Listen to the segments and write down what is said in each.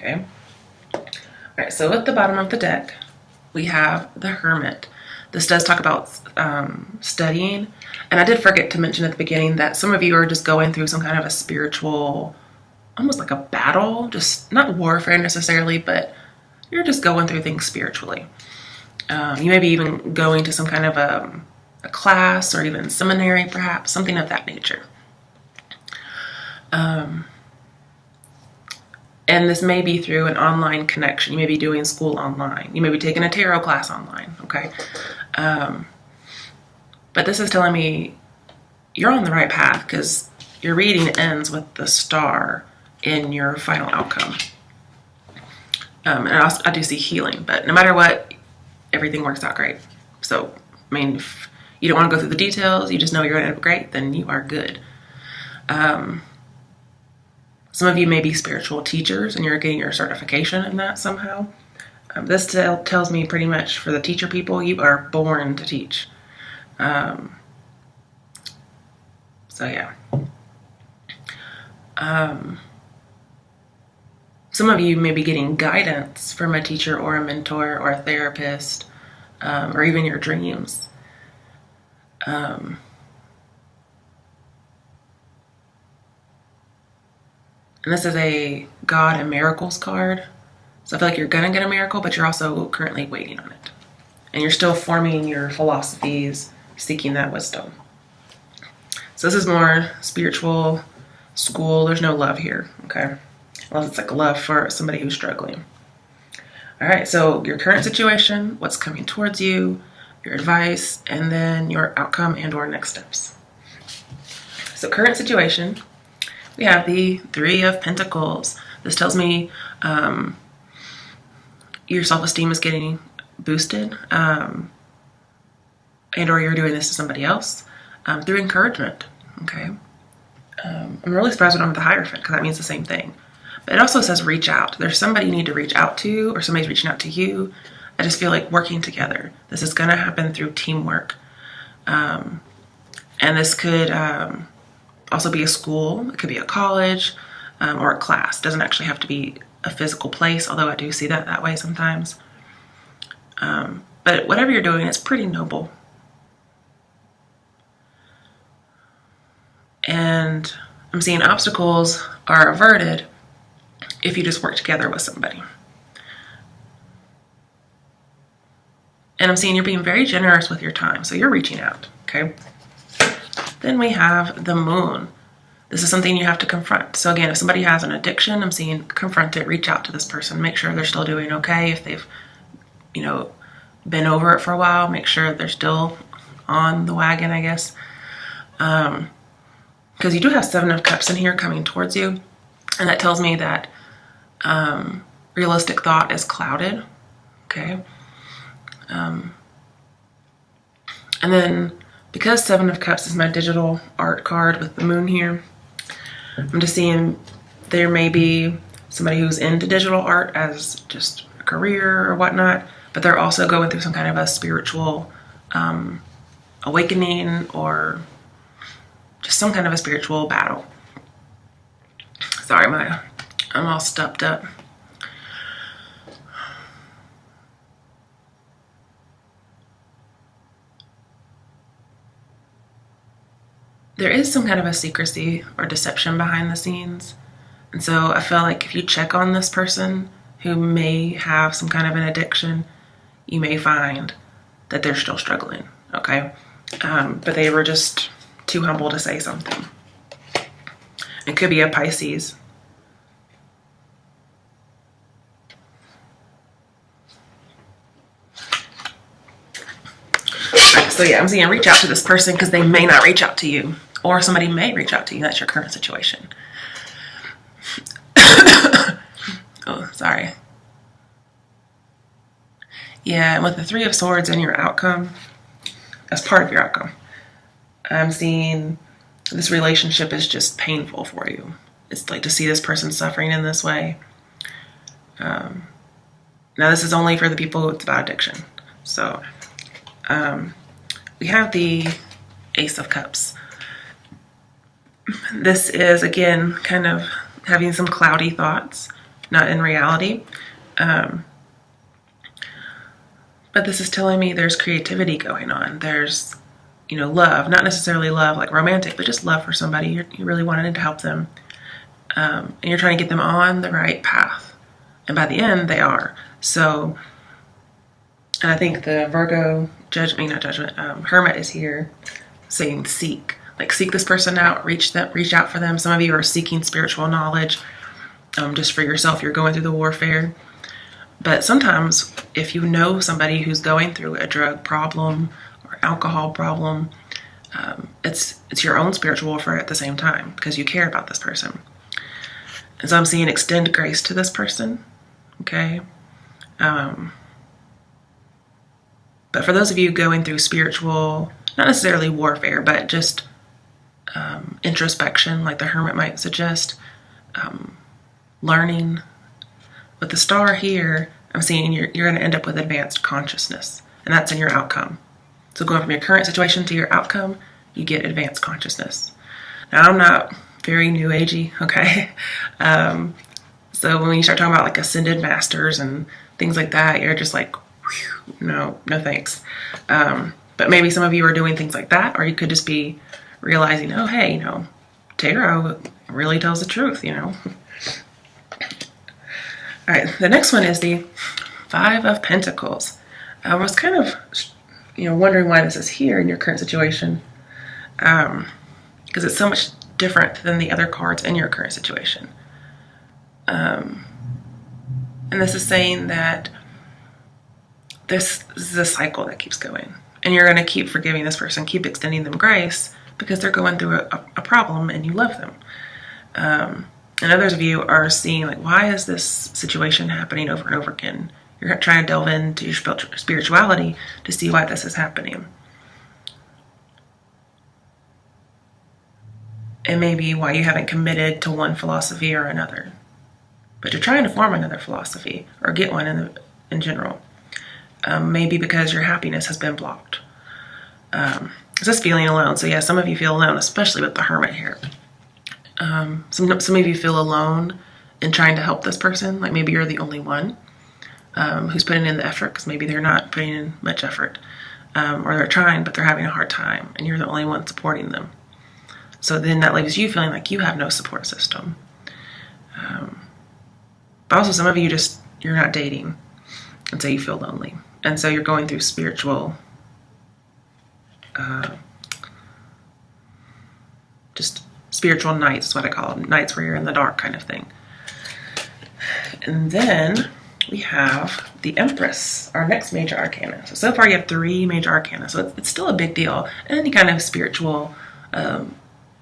Okay. All right, so at the bottom of the deck, we have the Hermit. This does talk about studying. And I did forget to mention at the beginning that some of you are just going through some kind of a spiritual, almost like a battle, just not warfare necessarily, but you're just going through things spiritually. You may be even going to some kind of a class or even seminary, perhaps, something of that nature. And this may be through an online connection. You may be doing school online. You may be taking a tarot class online, okay? But this is telling me you're on the right path because your reading ends with the star in your final outcome. And I do see healing, but no matter what, everything works out great. So, I mean, if you don't want to go through the details, you just know you're going to end up great, then you are good. Some of you may be spiritual teachers and you're getting your certification in that somehow. This tells me pretty much for the teacher people, you are born to teach. So yeah. Some of you may be getting guidance from a teacher or a mentor or a therapist, or even your dreams. And this is a God and Miracles card. So I feel like you're going to get a miracle, but you're also currently waiting on it. And you're still forming your philosophies, seeking that wisdom. So this is more spiritual, school. There's no love here, okay? Unless it's like love for somebody who's struggling. All right, so your current situation, what's coming towards you, your advice, and then your outcome and or next steps. So current situation. We have the Three of Pentacles. This tells me your self-esteem is getting boosted, and or you're doing this to somebody else through encouragement, okay? I'm really surprised we don't have the Hierophant because that means the same thing. But it also says reach out. There's somebody you need to reach out to or somebody's reaching out to you. I just feel like working together. This is going to happen through teamwork. And this could also be a school, it could be a college, or a class. It doesn't actually have to be a physical place, although I do see that way sometimes. But whatever you're doing, it's pretty noble. And I'm seeing obstacles are averted if you just work together with somebody. And I'm seeing you're being very generous with your time, so you're reaching out, okay? Then we have the Moon. This is something you have to confront. So again, if somebody has an addiction, I'm seeing confront it, reach out to this person, make sure they're still doing okay. If they've, been over it for a while, make sure they're still on the wagon, I guess. Because you do have Seven of Cups in here coming towards you. And that tells me that realistic thought is clouded, okay? And then because Seven of Cups is my digital art card with the Moon here, I'm just seeing there may be somebody who's into digital art as just a career or whatnot, but they're also going through some kind of a spiritual awakening or just some kind of a spiritual battle. Sorry, I'm all stuffed up. There is some kind of a secrecy or deception behind the scenes. And so I feel like if you check on this person who may have some kind of an addiction, you may find that they're still struggling, okay? But they were just too humble to say something. It could be a Pisces. So yeah, I'm seeing reach out to this person because they may not reach out to you, or somebody may reach out to you. That's your current situation. Oh, sorry. Yeah, and with the Three of Swords in your outcome, as part of your outcome, I'm seeing this relationship is just painful for you. It's like to see this person suffering in this way. Now this is only for the people who it's about addiction. So, we have the Ace of Cups. This is, again, kind of having some cloudy thoughts, not in reality. But this is telling me there's creativity going on. There's, love, not necessarily love like romantic, but just love for somebody. You really wanted to help them. And you're trying to get them on the right path. And by the end, they are. So, and I think the Virgo Hermit is here saying seek. Like, seek this person out, reach out for them. Some of you are seeking spiritual knowledge just for yourself. You're going through the warfare. But sometimes if you know somebody who's going through a drug problem or alcohol problem, it's your own spiritual warfare at the same time because you care about this person. And so I'm seeing extend grace to this person, okay? But for those of you going through spiritual, not necessarily warfare, but just introspection, like the Hermit might suggest, learning. With the star here, I'm seeing you're going to end up with advanced consciousness, and that's in your outcome. So going from your current situation to your outcome, you get advanced consciousness. Now, I'm not very new agey, okay? So when you start talking about like ascended masters and things like that, you're just like, whew, no thanks. But maybe some of you are doing things like that, or you could just be realizing, oh, hey, tarot really tells the truth, All right, the next one is the Five of Pentacles. I was kind of, wondering why this is here in your current situation, because it's so much different than the other cards in your current situation. And this is saying that this is a cycle that keeps going, and you're going to keep forgiving this person, keep extending them grace because they're going through a problem and you love them. And others of you are seeing, like, why is this situation happening over and over again? You're trying to delve into your spirituality to see why this is happening. And maybe why you haven't committed to one philosophy or another. But you're trying to form another philosophy or get one in general. Maybe because your happiness has been blocked. It's just feeling alone. So yeah, some of you feel alone, especially with the Hermit here. Some of you feel alone in trying to help this person. Like maybe you're the only one who's putting in the effort because maybe they're not putting in much effort. Or they're trying, but they're having a hard time and you're the only one supporting them. So then that leaves you feeling like you have no support system. But also some of you you're not dating and so you feel lonely. And so you're going through spiritual spiritual nights is what I call them. Nights where you're in the dark kind of thing. And then we have the Empress, our next major arcana. So far you have 3 major arcana. So it's still a big deal. And any kind of spiritual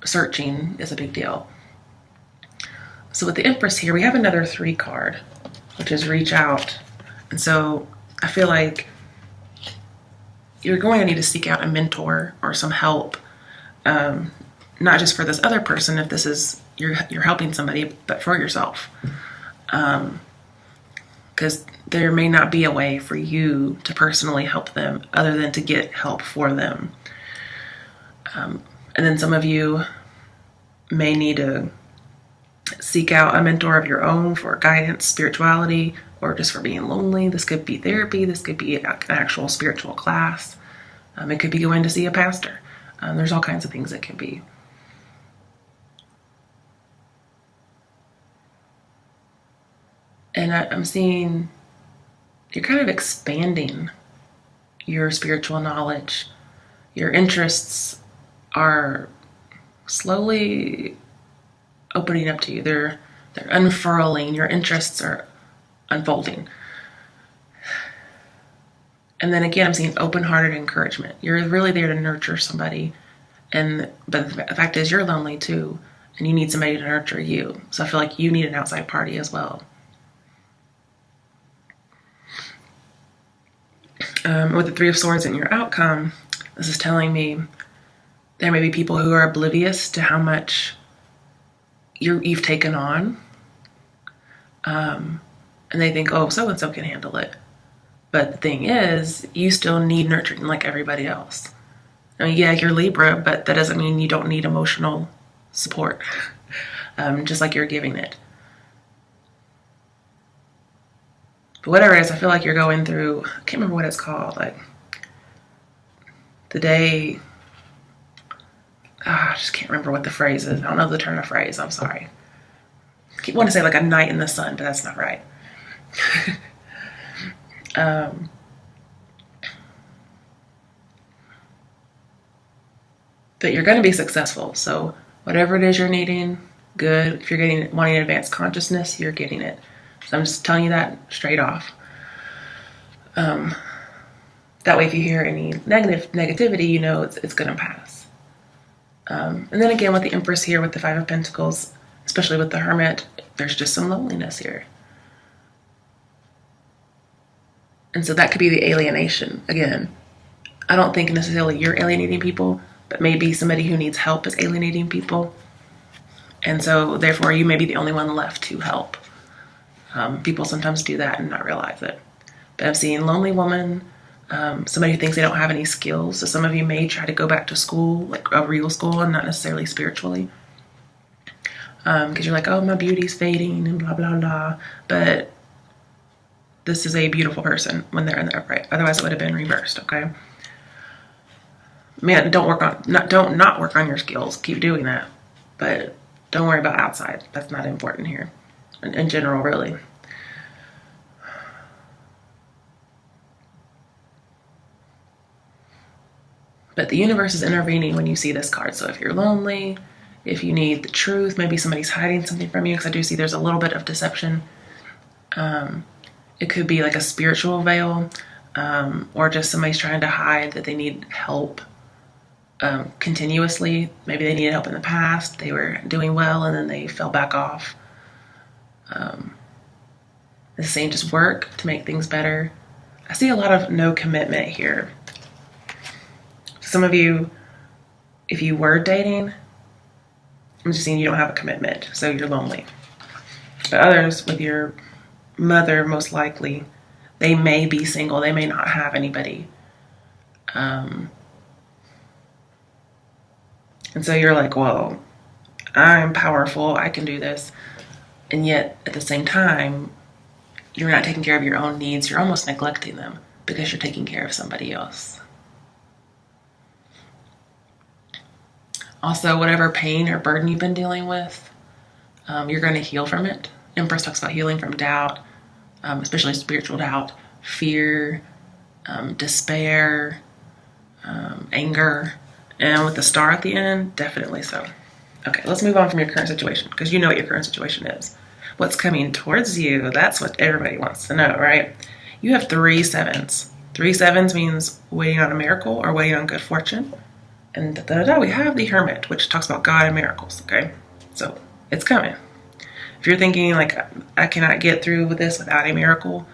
searching is a big deal. So with the Empress here, we have another 3 card, which is reach out. And so I feel like you're going to need to seek out a mentor or some help. Not just for this other person, if this is you're helping somebody, but for yourself. Because there may not be a way for you to personally help them other than to get help for them. And then some of you may need to seek out a mentor of your own for guidance, spirituality, or just for being lonely. This could be therapy. This could be an actual spiritual class. It could be going to see a pastor. There's all kinds of things it could be. And I'm seeing you're kind of expanding your spiritual knowledge. Your interests are slowly opening up to you. They're unfurling. Your interests are unfolding. And then again, I'm seeing open-hearted encouragement. You're really there to nurture somebody. But the fact is you're lonely too, and you need somebody to nurture you. So I feel like you need an outside party as well. With the 3 of Swords in your outcome, this is telling me there may be people who are oblivious to how much you've taken on. And they think, oh, so-and-so can handle it. But the thing is, you still need nurturing like everybody else. I mean, yeah, you're Libra, but that doesn't mean you don't need emotional support, just like you're giving it. But whatever it is, I feel like you're going through, I can't remember what it's called, like the day, I just can't remember what the phrase is. I don't know the turn of phrase, I'm sorry. I keep wanting to say like a night in the sun, but that's not right. But you're going to be successful. So whatever it is you're needing, good. If you're wanting advanced consciousness, you're getting it. So I'm just telling you that straight off. That way, if you hear any negativity, you know it's going to pass. And then again, with the Empress here, with the Five of Pentacles, especially with the Hermit, there's just some loneliness here. And so that could be the alienation. Again, I don't think necessarily you're alienating people, but maybe somebody who needs help is alienating people. And so therefore you may be the only one left to help. People sometimes do that and not realize it. But I'm seeing lonely woman, somebody who thinks they don't have any skills. So some of you may try to go back to school, like a real school, and not necessarily spiritually. Because you're like, oh, my beauty's fading and blah, blah, blah. But this is a beautiful person when they're in the upright. Otherwise it would have been reversed, okay? Man, don't not work on your skills. Keep doing that. But don't worry about outside. That's not important here. In general, really. But the universe is intervening when you see this card. So if you're lonely, if you need the truth, maybe somebody's hiding something from you, because I do see there's a little bit of deception. It could be like a spiritual veil, or just somebody's trying to hide that they need help continuously. Maybe they needed help in the past. They were doing well and then they fell back off. The same, just work to make things better. I see a lot of no commitment here. Some of you, if you were dating, I'm just seeing you don't have a commitment, so you're lonely. But others, with your mother, most likely, they may be single. They may not have anybody. And so you're like, well, I'm powerful. I can do this. And yet, at the same time, you're not taking care of your own needs. You're almost neglecting them because you're taking care of somebody else. Also, whatever pain or burden you've been dealing with, you're going to heal from it. Empress talks about healing from doubt, especially spiritual doubt, fear, despair, anger, and with the star at the end, definitely so. Okay, let's move on from your current situation, because you know what your current situation is. What's coming towards you, that's what everybody wants to know, right? You have 3 sevens. 3 sevens means waiting on a miracle or waiting on good fortune. And we have the Hermit, which talks about God and miracles, okay? So it's coming. If you're thinking like, I cannot get through with this without a miracle,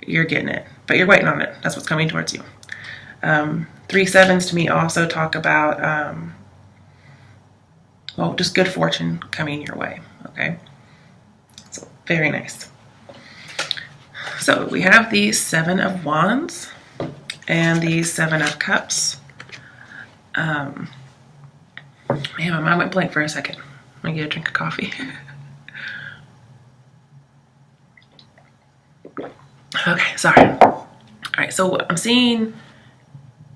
you're getting it, but you're waiting on it. That's what's coming towards you. 3 sevens to me also talk about, well, just good fortune coming your way, okay? So very nice. So we have the 7 of Wands and the 7 of Cups. Man, my mind went blank for a second. I'm gonna get a drink of coffee. Okay, sorry. All right, so I'm seeing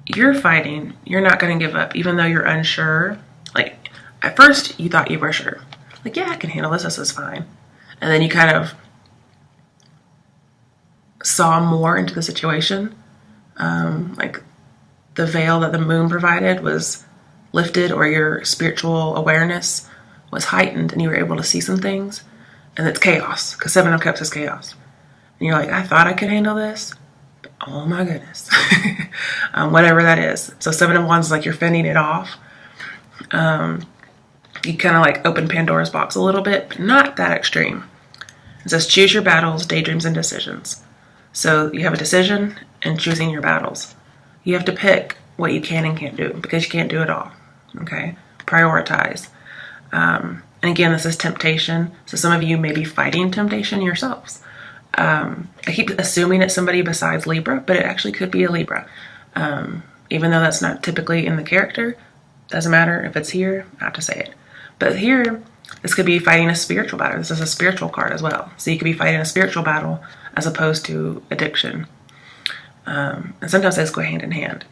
you're fighting. You're not gonna give up, even though you're unsure. Like, at first you thought you were sure. Like, yeah, I can handle this. This is fine. And then you kind of saw more into the situation. Like the veil that the moon provided was lifted, or your spiritual awareness was heightened and you were able to see some things. And it's chaos, because 7 of Cups is chaos. And you're like, I thought I could handle this. But oh my goodness. Whatever that is. So 7 of Wands is like you're fending it off. You kind of like open Pandora's box a little bit, but not that extreme. It says choose your battles, daydreams, and decisions. So you have a decision and choosing your battles. You have to pick what you can and can't do, because you can't do it all, okay? Prioritize. And again, this is temptation. So some of you may be fighting temptation yourselves. I keep assuming it's somebody besides Libra, but it actually could be a Libra. Even though that's not typically in the character, doesn't matter if it's here, I have to say it. But here, This could be fighting a spiritual battle. This is a spiritual card as well. So you could be fighting a spiritual battle as opposed to addiction. And sometimes those go hand in hand.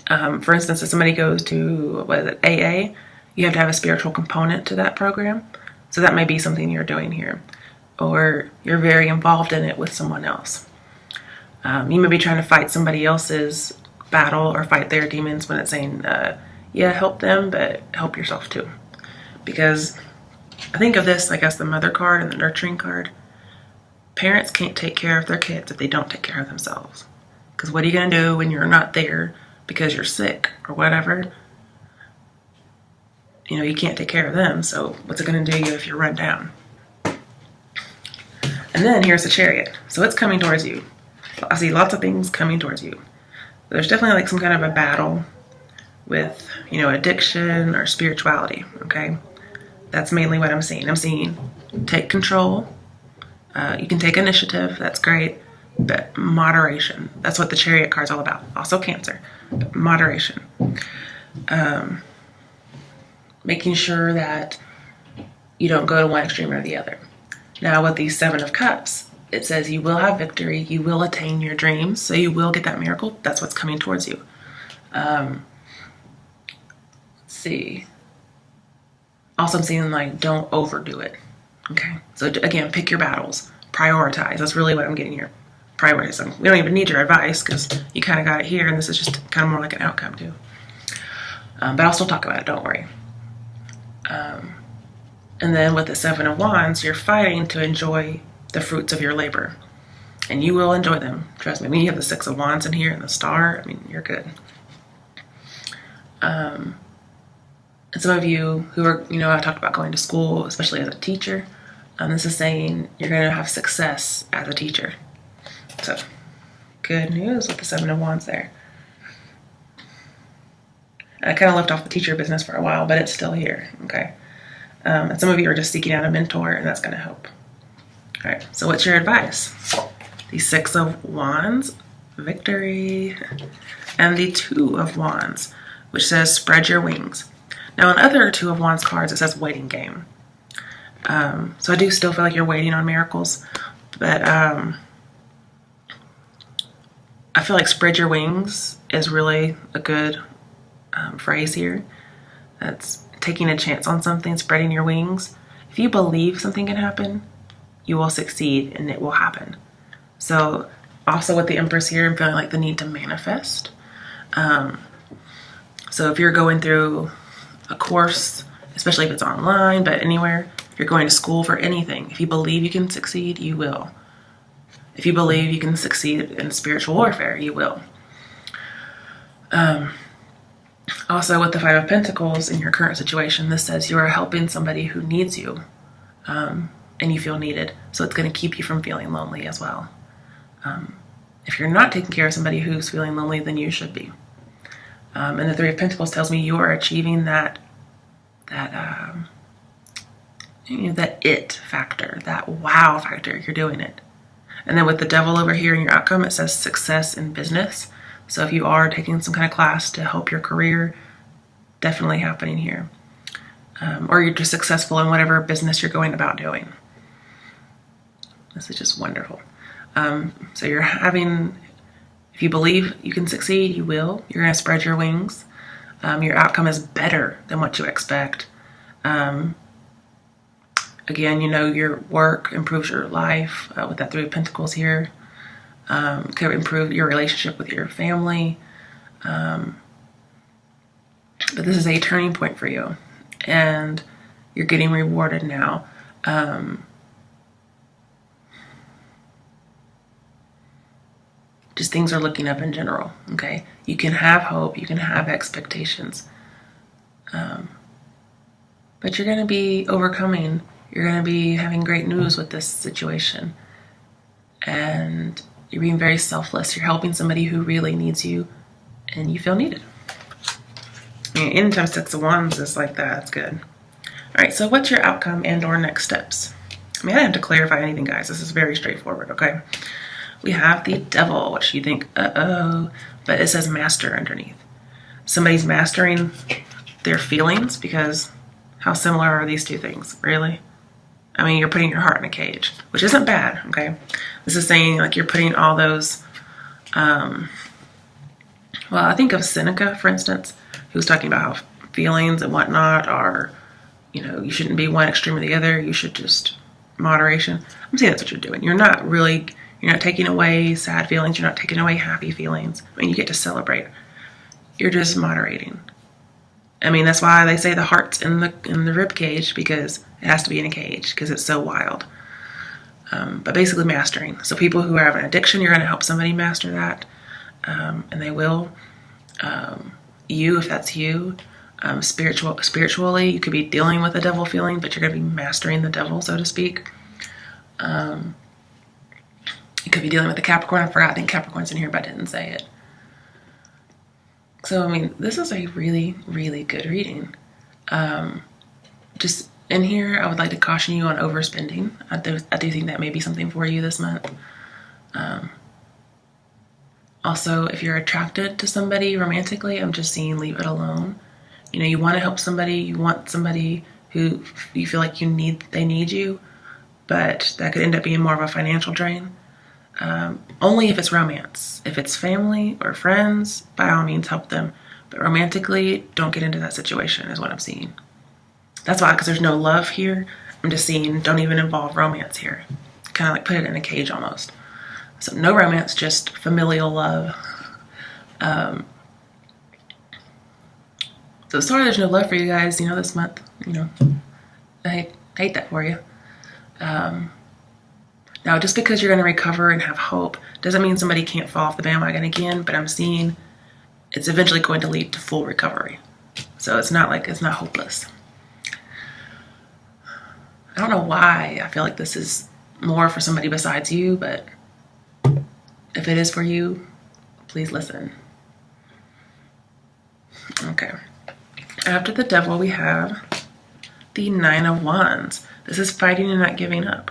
For instance, if somebody goes to, what is it, AA, you have to have a spiritual component to that program. So that may be something you're doing here. Or you're very involved in it with someone else. You may be trying to fight somebody else's battle or fight their demons when it's saying, yeah, help them, but help yourself too. Because I think of this like as the mother card and the nurturing card. Parents can't take care of their kids if they don't take care of themselves. Because what are you going to do when you're not there because you're sick or whatever? You know, you can't take care of them, so what's it going to do you if you're run down? And then here's the Chariot. So it's coming towards you. I see lots of things coming towards you. There's definitely like some kind of a battle with, you know, addiction or spirituality, okay? That's mainly what I'm seeing. I'm seeing take control. You can take initiative. That's great. But moderation. That's what the Chariot card's all about. Also Cancer. But moderation. Making sure that you don't go to one extreme or the other. Now with the Seven of Cups, it says you will have victory. You will attain your dreams. So you will get that miracle. That's what's coming towards you. Let's see. Also, I'm seeing like don't overdo it. Okay. So again, pick your battles. Prioritize. That's really what I'm getting here. Prioritize. We don't even need your advice because you kind of got it here, and this is just kind of more like an outcome too. But I'll still talk about it. Don't worry. And then with the Seven of Wands, you're fighting to enjoy the fruits of your labor. And you will enjoy them. Trust me. I mean, you have the Six of Wands in here and the Star. I mean, you're good. And some of you who are, you know, I talked about going to school, especially as a teacher. This is saying you're going to have success as a teacher. So, good news with the Seven of Wands there. I kind of left off the teacher business for a while, but it's still here, okay? And some of you are just seeking out a mentor, and that's going to help. All right, so what's your advice? The Six of Wands, victory, and the Two of Wands, which says spread your wings. Now, on other Two of Wands cards, it says waiting game. So I do still feel like you're waiting on miracles, but I feel like spread your wings is really a good phrase here. That's taking a chance on something, spreading your wings. If you believe something can happen, you will succeed and it will happen. So also with the Empress here, I'm feeling like the need to manifest. So if you're going through a course, especially if it's online, but anywhere, if you're going to school for anything, if you believe you can succeed, you will. If you believe you can succeed in spiritual warfare, you will. Also, with the Five of Pentacles in your current situation, this says you are helping somebody who needs you, and you feel needed. So it's going to keep you from feeling lonely as well. If you're not taking care of somebody who's feeling lonely, then you should be. And the Three of Pentacles tells me you are achieving that it factor, that wow factor. You're doing it. And then with the Devil over here in your outcome, it says success in business. So if you are taking some kind of class to help your career, definitely happening here. Or you're just successful in whatever business you're going about doing. This is just wonderful. So you're having, if you believe you can succeed, you will. You're going to spread your wings. Your outcome is better than what you expect. Again, you know, your work improves your life with that Three of Pentacles here. Could improve your relationship with your family. But this is a turning point for you. And you're getting rewarded now. Just things are looking up in general, okay? You can have hope. You can have expectations. But you're going to be overcoming. You're going to be having great news with this situation. And you're being very selfless. You're helping somebody who really needs you, and you feel needed. And anytime Six of Wands is like that, it's good. All right, so what's your outcome and or next steps? I mean, I don't have to clarify anything, guys. This is very straightforward, okay? We have the Devil, which you think, uh-oh, but it says master underneath. Somebody's mastering their feelings because How similar are these two things? Really? I mean, you're putting your heart in a cage, which isn't bad, okay? This is saying like you're putting all those, well, I think of Seneca, for instance, who's talking about how feelings and whatnot are, you know, you shouldn't be one extreme or the other. You should just moderation. I'm saying that's what you're doing. You're not taking away sad feelings. You're not taking away happy feelings. I mean, you get to celebrate. You're just moderating. I mean, that's why they say the heart's in the rib cage, because it has to be in a cage because it's so wild. But basically mastering. So people who have an addiction, you're going to help somebody master that, and they will. You, if that's you, spiritually, you could be dealing with a devil feeling, but you're going to be mastering the devil, so to speak. You could be dealing with the Capricorn. I forgot. I think Capricorn's in here, but I didn't say it. So, I mean, this is a really, really good reading. Just in here, I would like to caution you on overspending. I do think that may be something for you this month. Also, if you're attracted to somebody romantically, I'm just seeing leave it alone. You know, you want to help somebody. You want somebody who you feel like they need you, but that could end up being more of a financial drain. Only if it's romance. If it's family or friends, by all means help them. But romantically, don't get into that situation is what I'm seeing. That's why, because there's no love here, I'm just seeing don't even involve romance here. Kind of like put it in a cage almost. So no romance, just familial love. So sorry there's no love for you guys, you know, this month. You know, I hate that for you. Now, just because you're going to recover and have hope doesn't mean somebody can't fall off the bandwagon again, but I'm seeing it's eventually going to lead to full recovery. So it's not hopeless. I don't know why I feel like this is more for somebody besides you, but if it is for you, please listen. Okay. After the devil, we have the Nine of Wands. This is fighting and not giving up.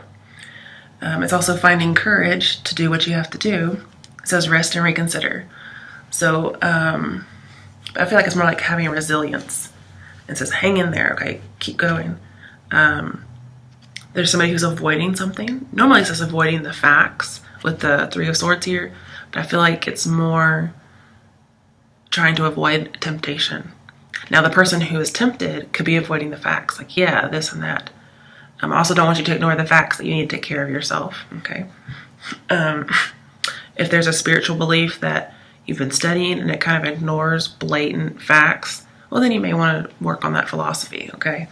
It's also finding courage to do what you have to do. It says rest and reconsider. So I feel like it's more like having resilience. It says hang in there, okay, keep going. There's somebody who's avoiding something. Normally it says avoiding the facts with the Three of Swords here, but I feel like it's more trying to avoid temptation. Now the person who is tempted could be avoiding the facts, like yeah, this and that. I also don't want you to ignore the facts that you need to take care of yourself, okay? If there's a spiritual belief that you've been studying and it kind of ignores blatant facts, well, then you may want to work on that philosophy, okay?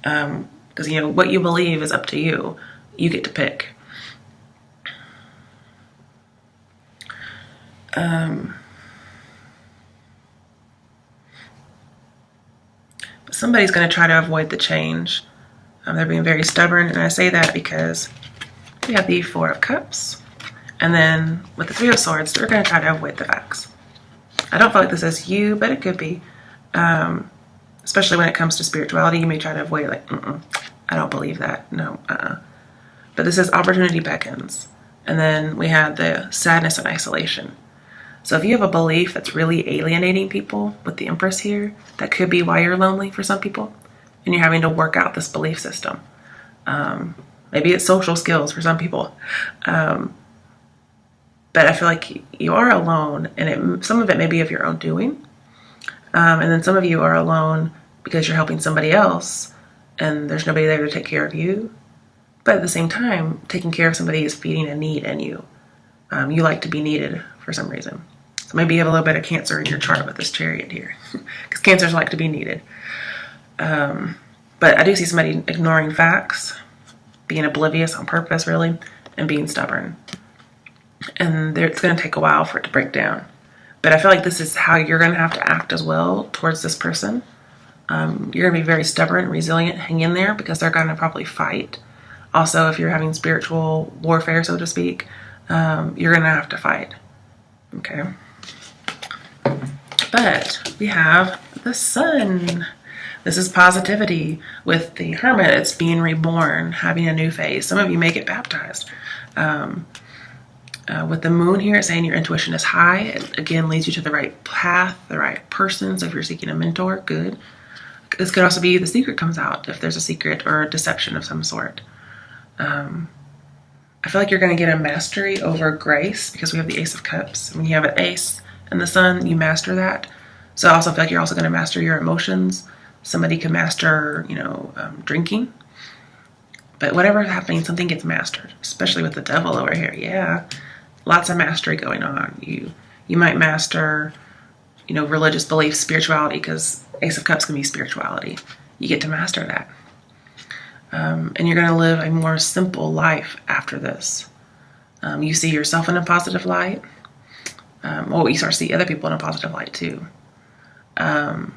Because, you know, what you believe is up to you. You get to pick. Somebody's going to try to avoid the change. They're being very stubborn, and I say that because we have the Four of Cups, and then with the Three of Swords, they're going to try to avoid the facts. I don't feel like this is you, but it could be. Especially when it comes to spirituality, you may try to avoid like, I don't believe that, no, But this is opportunity beckons. And then we have the sadness and isolation. So if you have a belief that's really alienating people with the Empress here, that could be why you're lonely for some people. And you're having to work out this belief system. Maybe it's social skills for some people. But I feel like you are alone, and some of it may be of your own doing. And then some of you are alone because you're helping somebody else, and there's nobody there to take care of you. But at the same time, taking care of somebody is feeding a need in you. You like to be needed for some reason. So maybe you have a little bit of Cancer in your chart with this Chariot here. Because Cancers like to be needed. But I do see somebody ignoring facts, being oblivious on purpose, really, and being stubborn. And it's going to take a while for it to break down. But I feel like this is how you're going to have to act as well towards this person. You're going to be very stubborn, resilient, hang in there, because they're going to probably fight. Also, if you're having spiritual warfare, so to speak, you're going to have to fight. Okay. But we have the Sun. This is positivity. With the Hermit, it's being reborn, having a new phase. Some of you may get baptized. With the Moon here, it's saying your intuition is high. It again leads you to the right path, the right person. So if you're seeking a mentor, good. This could also be the secret comes out if there's a secret or a deception of some sort. I feel like you're going to get a mastery over grace because we have the Ace of Cups. When you have an ace and the sun, you master that. So I also feel like you're also going to master your emotions. Somebody can master, drinking. But whatever's happening, something gets mastered, especially with the devil over here. Yeah, lots of mastery going on. You might master, religious beliefs, spirituality, because Ace of Cups can be spirituality. You get to master that. And you're going to live a more simple life after this. You see yourself in a positive light. You start to see other people in a positive light too. And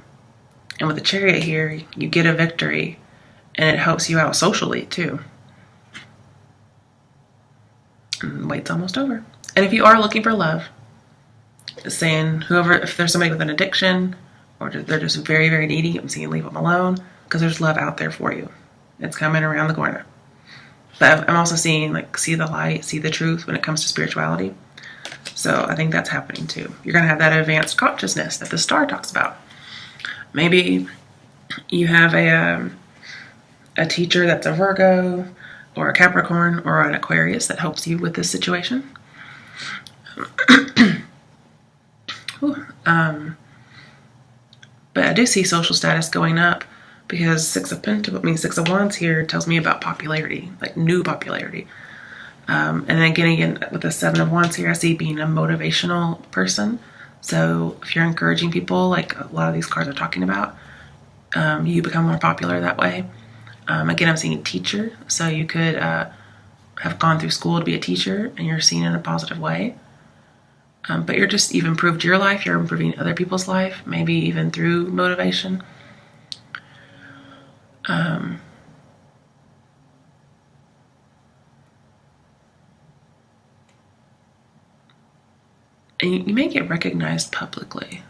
with the Chariot here, you get a victory, and it helps you out socially too. And wait's almost over. And if you are looking for love, saying if there's somebody with an addiction, or they're just very, very needy, I'm saying leave them alone, because there's love out there for you. It's coming around the corner. But I'm also seeing, see the light, see the truth when it comes to spirituality. So I think that's happening too. You're going to have that advanced consciousness that the star talks about. Maybe you have a teacher that's a Virgo or a Capricorn or an Aquarius that helps you with this situation. But I do see social status going up, because Six of Wands here tells me about popularity, like new popularity. And then again, with the Seven of Wands here, I see being a motivational person. So if you're encouraging people, like a lot of these cards are talking about, you become more popular that way. Again, I'm seeing teacher. So you could have gone through school to be a teacher, and you're seen in a positive way. But you've improved your life. You're improving other people's life, maybe even through motivation. And you may get recognized publicly.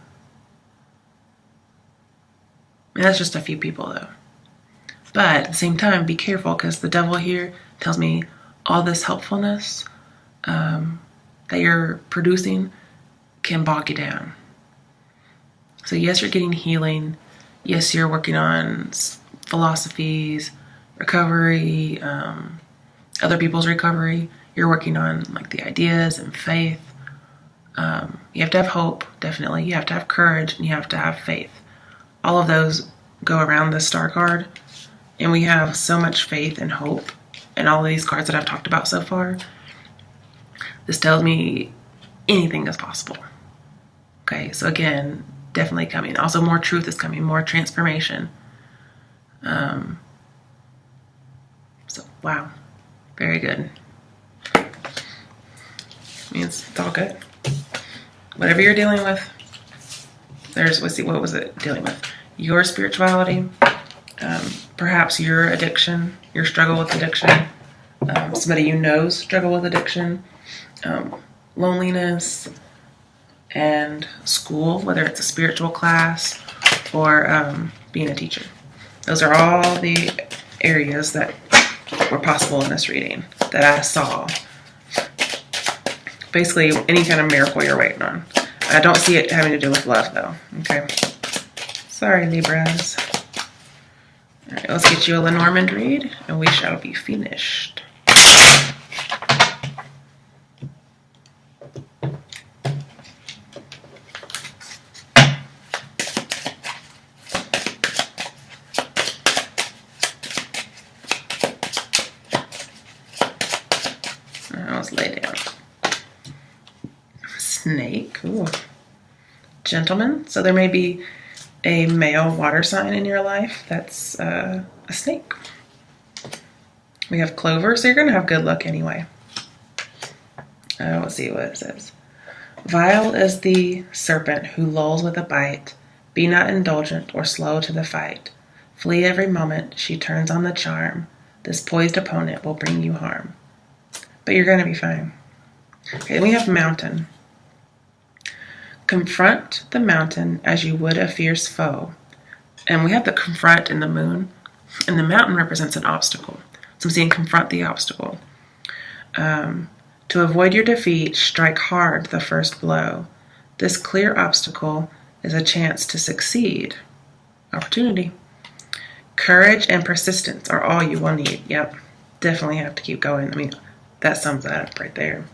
And that's just a few people though. But at the same time, be careful, because the devil here tells me all this helpfulness that you're producing can bog you down. So yes, you're getting healing. Yes, you're working on philosophies, recovery, other people's recovery. You're working on the ideas and faith. You have to have hope, definitely. You have to have courage, and you have to have faith. All of those go around the star card. And we have so much faith and hope in all of these cards that I've talked about so far. This tells me anything is possible. Okay, so again, definitely coming. Also, more truth is coming, more transformation. So, wow, very good. Means it's all good. Whatever you're dealing with, what was it dealing with? Your spirituality, perhaps your addiction, your struggle with addiction, somebody you know's struggle with addiction, loneliness, and school, whether it's a spiritual class or being a teacher. Those are all the areas that were possible in this reading that I saw. Basically, any kind of miracle you're waiting on. I don't see it having to do with love, though. Okay. Sorry, Libras. All right, let's get you a Lenormand read, and we shall be finished. Let's lay down. Snake. Ooh. Gentleman. So there may be a male water sign in your life that's a snake. We have Clover, so you're going to have good luck anyway. Let's see what it says. Vile is the serpent who lulls with a bite. Be not indulgent or slow to the fight. Flee every moment, she turns on the charm. This poised opponent will bring you harm. But you're going to be fine. Okay, then we have mountain. Confront the mountain as you would a fierce foe. And we have the confront in the moon. And the mountain represents an obstacle. So I'm seeing confront the obstacle. To avoid your defeat, strike hard the first blow. This clear obstacle is a chance to succeed. Opportunity. Courage and persistence are all you will need. Yep, definitely have to keep going. I mean, that sums that up right there.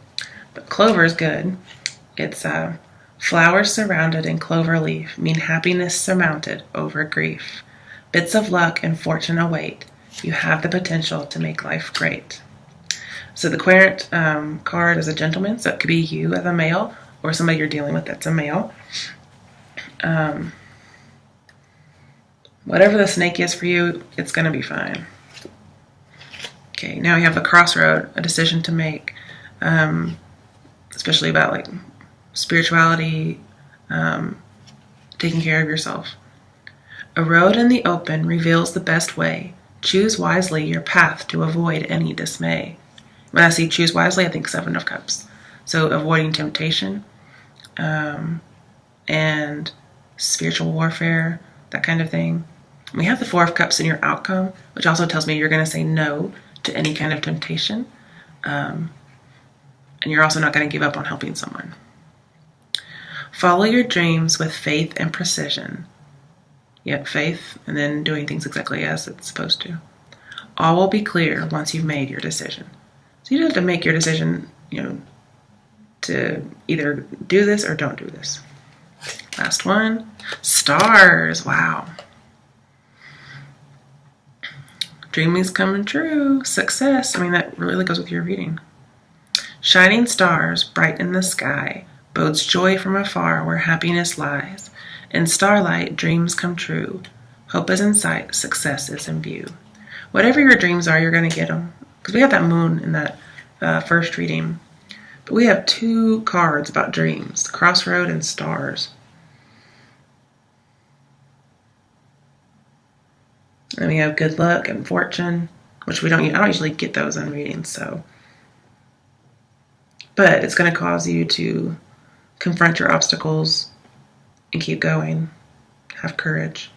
But clover is good. It's flowers surrounded in clover leaf mean happiness surmounted over grief. Bits of luck and fortune await. You have the potential to make life great. So the querent card is a gentleman, so it could be you as a male or somebody you're dealing with that's a male. Whatever the snake is for you, it's going to be fine. Okay, now we have a crossroad, a decision to make, especially about like spirituality, taking care of yourself. A road in the open reveals the best way. Choose wisely your path to avoid any dismay. When I see choose wisely, I think Seven of Cups. So avoiding temptation and spiritual warfare, that kind of thing. We have the Four of Cups in your outcome, which also tells me you're going to say no to any kind of temptation. And you're also not going to give up on helping someone. Follow your dreams with faith and precision. Yep, faith, and then doing things exactly as it's supposed to. All will be clear once you've made your decision. So you have to make your decision, to either do this or don't do this. Last one, stars. Wow. Dreaming's coming true. Success. I mean, that really goes with your reading. Shining stars, bright in the sky, bodes joy from afar where happiness lies. In starlight, dreams come true. Hope is in sight, success is in view. Whatever your dreams are, you're going to get them. Because we have that moon in that first reading. But we have two cards about dreams, crossroad and stars. And we have good luck and fortune, which I don't usually get those in readings, so. But it's going to cause you to confront your obstacles and keep going. Have courage.